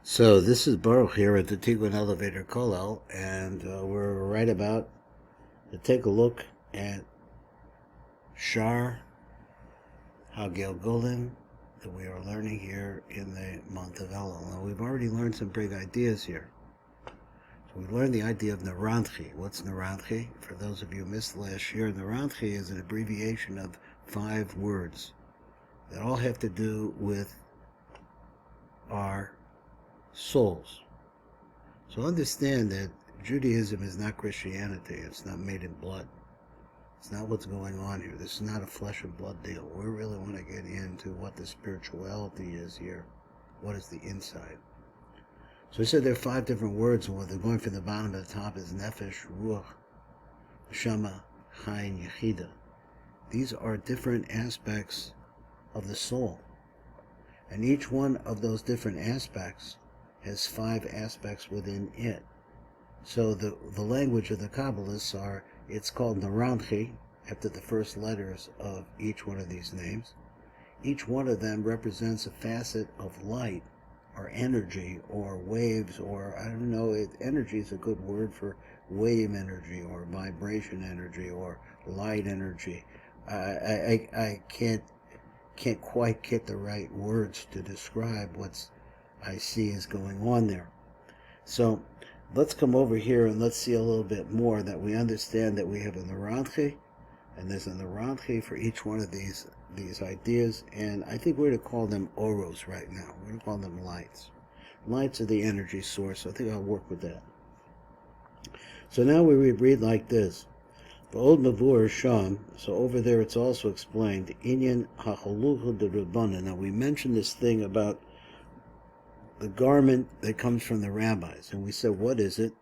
So this is Baruch here at the Tiguan Elevator Kollel, and we're right about to take a look at Shaar, Hagilgulim, that we are learning here in the month of Elul. Now we've already learned some big ideas here. So we learned the idea of Narantchi. What's Narantchi? For those of you who missed last year, Narantchi is an abbreviation of 5 words that all have to do with our souls. So understand that Judaism is not Christianity. It's not made in blood. It's not what's going on here. This is not a flesh and blood deal. We really want to get into what the spirituality is here. What is the inside? So we said there are 5 different words, and what they're going from the bottom to the top is Nefesh, Ruach, Neshama, Chai, and Yechida. These are different aspects of the soul. And each one of those different aspects has 5 aspects within it. So the language of the Kabbalists are, it's called Narantchi, after the first letters of each one of these names. Each one of them represents a facet of light, or energy, or waves, or, I don't know, energy is a good word for wave energy, or vibration energy, or light energy. I can't quite get the right words to describe what's I see is going on there. So let's come over here and let's see a little bit more, that we understand that we have a Narantchi, and there's a Narantchi for each one of these ideas, and I think we're going to call them oros right now. We're going to call them lights. Lights are the energy source, so I think I'll work with that. So now we read like this. The old Mavur Sham, so over there it's also explained, Inyan HaChalucha de Rabbanan. Now we mentioned this thing about the garment that comes from the rabbis, and we said, what is it?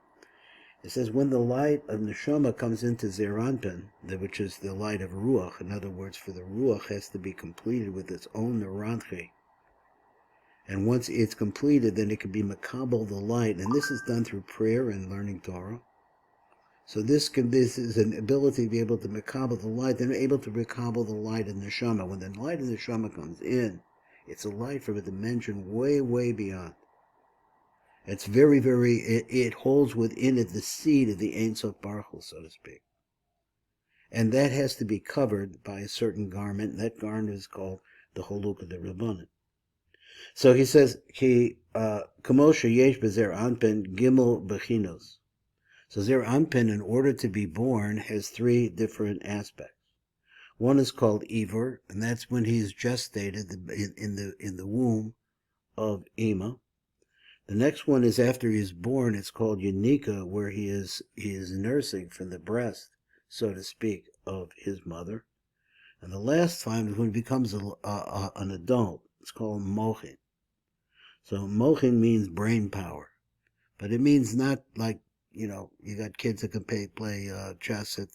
It says, when the light of Neshama comes into Zeranpin, which is the light of Ruach, in other words, for the Ruach has to be completed with its own Narantchi. And once it's completed, then it can be Makabel the light, and this is done through prayer and learning Torah. So this is an ability to be able to Makabel the light, then able to Makabel the light of Neshama. When the light of Neshama comes in, it's a light from a dimension way, way beyond. It's very, very, it holds within it the seed of the Ein Sof Baruch Hu, so to speak. And that has to be covered by a certain garment, and that garment is called the Chalukah de Rabbanan. So he says, Ki Kamosha Yesh Bezer Anpin Gimel Bechinos. So Zer Anpin, in order to be born, has 3 different aspects. One is called Ivor, and that's when he is gestated in the womb of Ima. The next one is after he is born. It's called Yanika, where he is nursing from the breast, so to speak, of his mother. And the last time is when he becomes an adult. It's called Mochin. So Mochin means brain power, but it means not like, you got kids that can play chess at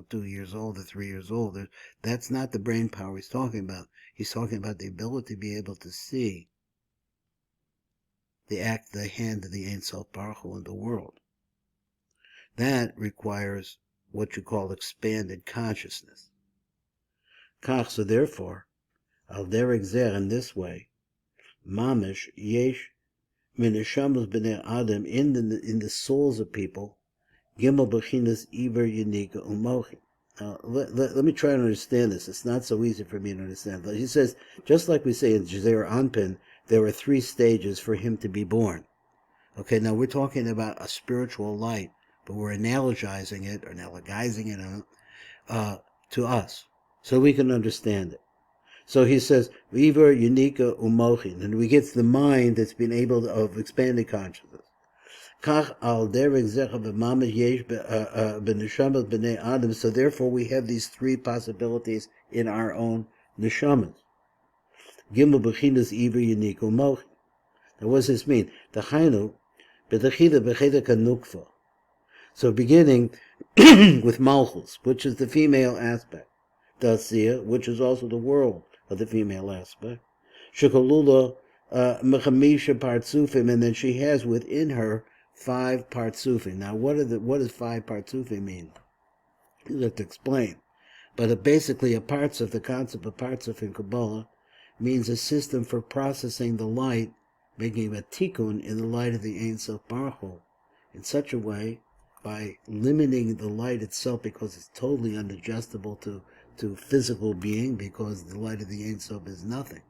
2 years old or 3 years old. That's not the brain power he's talking about. He's talking about the ability to be able to see the hand of the Ein Sof Baruch Hu in the world. That requires what you call expanded consciousness. Kach, so therefore, al derek zer, in this way, mamish yesh min neshamas b'nei adam, in the souls of people, gimel b'chinas iver yanika umochin. Now, let me try to understand this. It's not so easy for me to understand. He says, just like we say in Zer Anpin, there are 3 stages for him to be born. Okay, now we're talking about a spiritual light, but we're analogizing it to us, so we can understand it. So he says, Iver Yanika Umochin, and we get to the mind that's been able to, of expanded consciousness. So therefore we have these 3 possibilities in our own neshamas. Gimel b'chinas iver yanik umochin. Now what does this mean? So beginning with Malchus, which is the female aspect. Dasia, which is also the world of the female aspect. Shekolula mechamisha partsufim, and then she has within her 5 partsufim. Now, what does 5 partsufim mean? You have to explain. But basically, the concept of partsuf in Kabbalah means a system for processing the light making a tikkun in the light of the Ein Sof Baruch Hu, in such a way, by limiting the light itself, because it's totally unadjustable to physical being, because the light of the Ein Sof is nothing.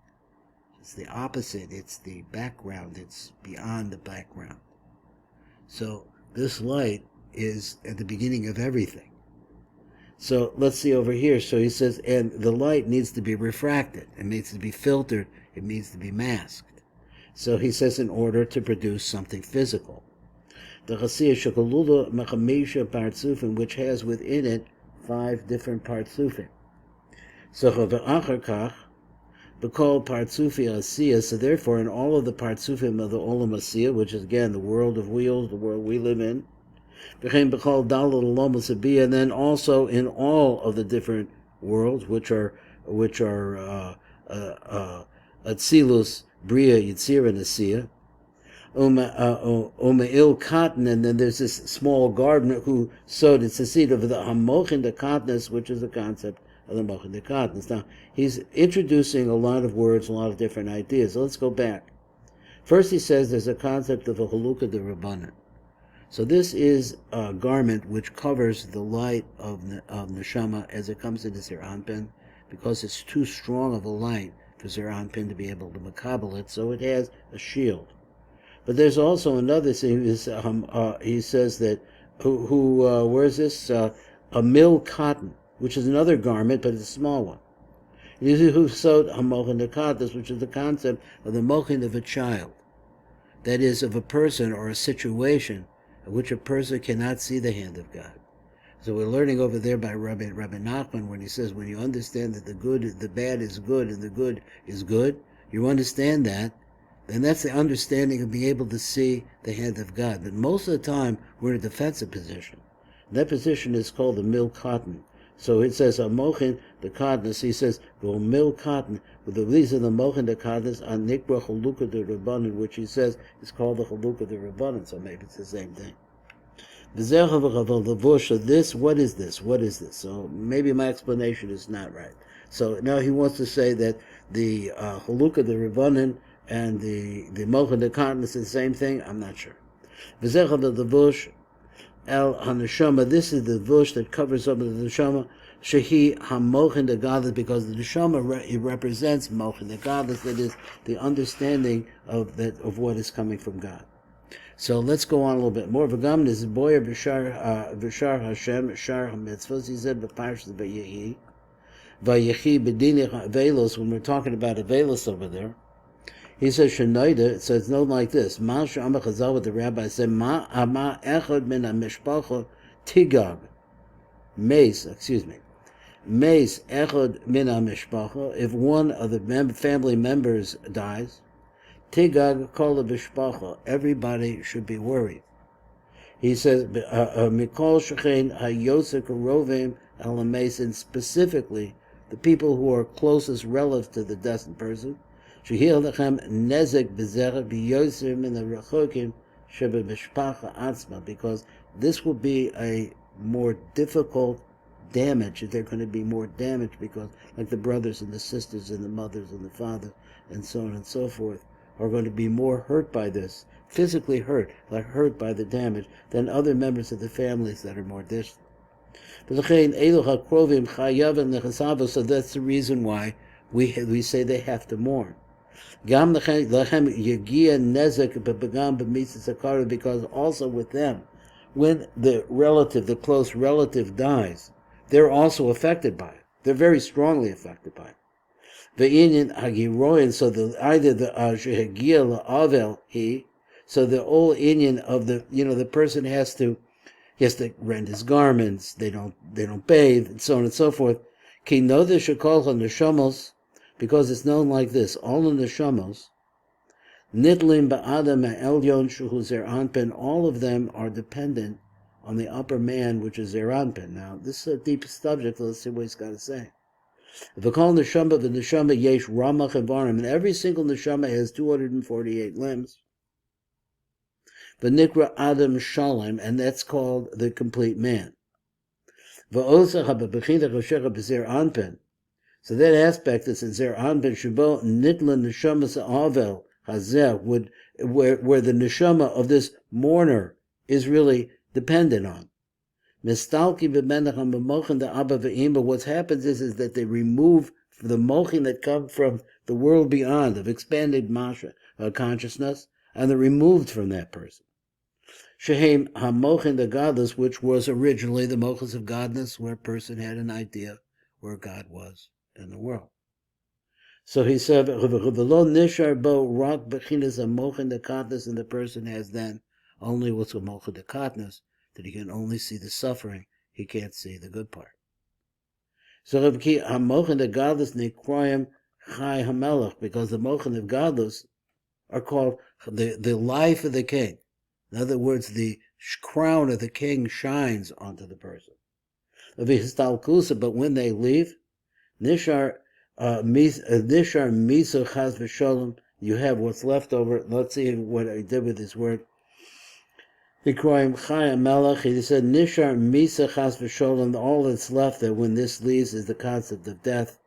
It's the opposite. It's the background. It's beyond the background. So this light is at the beginning of everything. So let's see over here. So he says, and the light needs to be refracted. It needs to be filtered. It needs to be masked. So he says, in order to produce something physical. The Chasiyah Shekalula Mechamesha Partsufim, which has within it 5 different Partsufim. So Chava'achar Kach, B'kol Partsufi Asiyah, so therefore in all of the Partsufim of the Olam Asiyah, which is again the world of wheels, the world we live in, B'kol Dalal Olam Asabiyah, and then also in all of the different worlds, which are Atzilus, Bria, Yitzir, and Asiyah, Ume'il cotton, and then there's this small gardener who sowed it's the seed of the Hamochin de Katnes, which is the concept of the Mochin de Katnes. Now, he's introducing a lot of words, a lot of different ideas. So let's go back. First, he says there's a concept of a Halukah de Rabbanan. So this is a garment which covers the light of Neshama as it comes into Zeir Anpin, because it's too strong of a light for Zeir Anpin to be able to makabel it, so it has a shield. But there's also another thing. He says that where's this? A mill cotton, which is another garment, but it's a small one. Who sewed hamochin dekatas, which is the concept of the mochin of a child, that is, of a person or a situation in which a person cannot see the hand of God. So we're learning over there by Rabbi Nachman when he says, when you understand that the bad is good and the good is good, you understand that. And that's the understanding of being able to see the hand of God. But most of the time, we're in a defensive position. And that position is called the mill cotton. So it says, Mochin the cotton. He says, go mill cotton. With these are the Mochin the cotton on Nikra Chalukah the Rabbanan, which he says is called the Chalukah the Rabbanan. So maybe it's the same thing. So this, what is this? What is this? So maybe my explanation is not right. So now he wants to say that the Chalukah the Rabbanan and the Mochin the cotton is the same thing. I'm not sure. V'zecha the levush el haneshama. This is the levush that covers up the neshama. Shehi hamochin the godless, because the neshama it represents mochin the godless. That is the understanding of what is coming from God. So let's go on a little bit more. V'gam is boyer b'shar Hashem shar hamitzvos. He said b'parshas v'yehi b'dinich avelos. When we're talking about avelos over there. He says, Shenoida, it says, no, like this. Ma Shama Chazal, what the rabbi said, Ma ama echad min ha-mishpacha tigag. Mace echad min ha-mishpacha. If one of the family members dies, tigag kol ha-mishpacha. Everybody should be worried. He says, Mikol shechein ha-yosek rovim al-mace, and specifically, the people who are closest relatives to the destined person, because this will be a more difficult damage. They're going to be more damage because, like the brothers and the sisters and the mothers and the father and so on and so forth, are going to be more hurt by this, physically hurt, like hurt by the damage, than other members of the families that are more distant. So that's the reason why we say they have to mourn. Because also with them, when the close relative dies, they're also affected by it. They're very strongly affected by it. So either the so the old Indian of the person has to rent his garments, they don't bathe, and so on and so forth. Because it's known like this, all in the neshamos, nitlim ba'adam elyon shuhu Zeir Anpin, all of them are dependent on the upper man, which is Zeir Anpin. Now, this is a deep subject, let's see what he's got to say. If I call neshama, the neshama yesh ramach evarim, and every single neshama has 248 limbs. The nikra adam shalom, and that's called the complete man. Va'osach ha'bebechina choshecha b'Zeir Anpin. So that aspect is in Zeir Anpin Shubo Nitlan Neshamas Avel Hazeh would where the neshama of this mourner is really dependent on. Mistalki b'menachem b'mochin the abba v'imba. What happens is that they remove the mochin that come from the world beyond, of expanded consciousness, and they're removed from that person. Shehem hamochin the godless, which was originally the mochins of godness, where a person had an idea where God was in the world. So he said, "V'lo nishar bo rak b'chinas hamochin the godness," and the person has then only what's a mochin the godness, that he can only see the suffering, he can't see the good part. So hamochin the godless nekroyim chai hamelach, because the mochin of godless are called the life of the king. In other words, the crown of the king shines onto the person. But when they leave, nishar miso chas v'sholem, you have what's left over. Let's see what I did with this word. He said, nishar misa chas v'sholem, all that's left that when this leaves is the concept of death,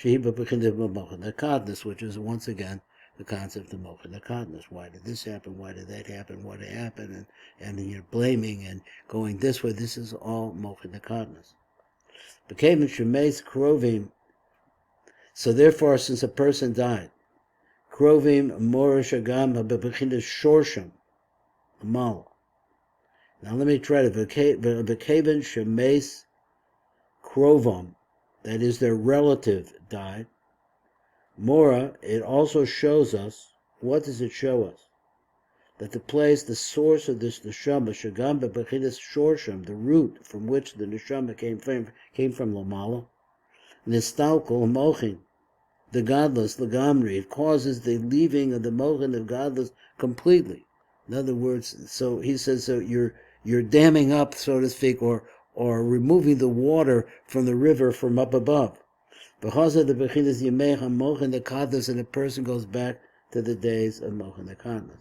the kadness, which is once again the concept of mochin the kadness. Why did this happen? Why did that happen? What happened? And you're blaming and going this way. This is all mochin the kadness. Became shemeis krovim. So therefore, since a person died, krovim morish agam b'bechinas shorsham amal. Now let me try to v'keven shemeis krovom, that is their relative died. Mora, it also shows us, what does it show us? That the place, the source of this neshama, shagam b'bechinas shorsham, the root from which the neshama came from Lamala, nistalkol mochin, the godless, lagamri, it causes the leaving of the mochin of godless completely. In other words, so he says, so you're damming up, so to speak, or removing the water from the river from up above. Because of the bechinas yimei hamochin the kaddas, and a person goes back to the days of mochin the kaddas.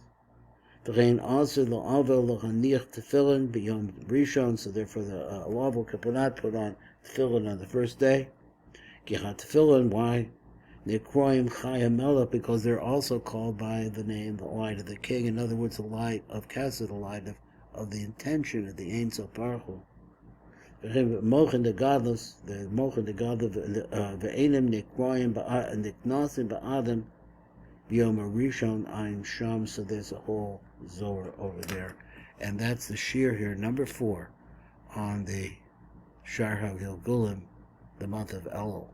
V'chein also lo'avel lo'chaniach tefillin b'yom rishon, so therefore the avel cannot put on tefillin on the first day. Gichat tefillin, why? Nekroim chai hamelach, because they're also called by the name the light of the king. In other words, the light of Kesed, the light of the intention of the Ein Sof Baruch Hu. Mochin the godless, the mochin the godless, ve'enim nekroim niknasim ba'adam b'yom rishon ein sham. So there's a whole zohar over there, and that's the shear here, number 4, on the Shaar Hagilgulim, the month of Elul.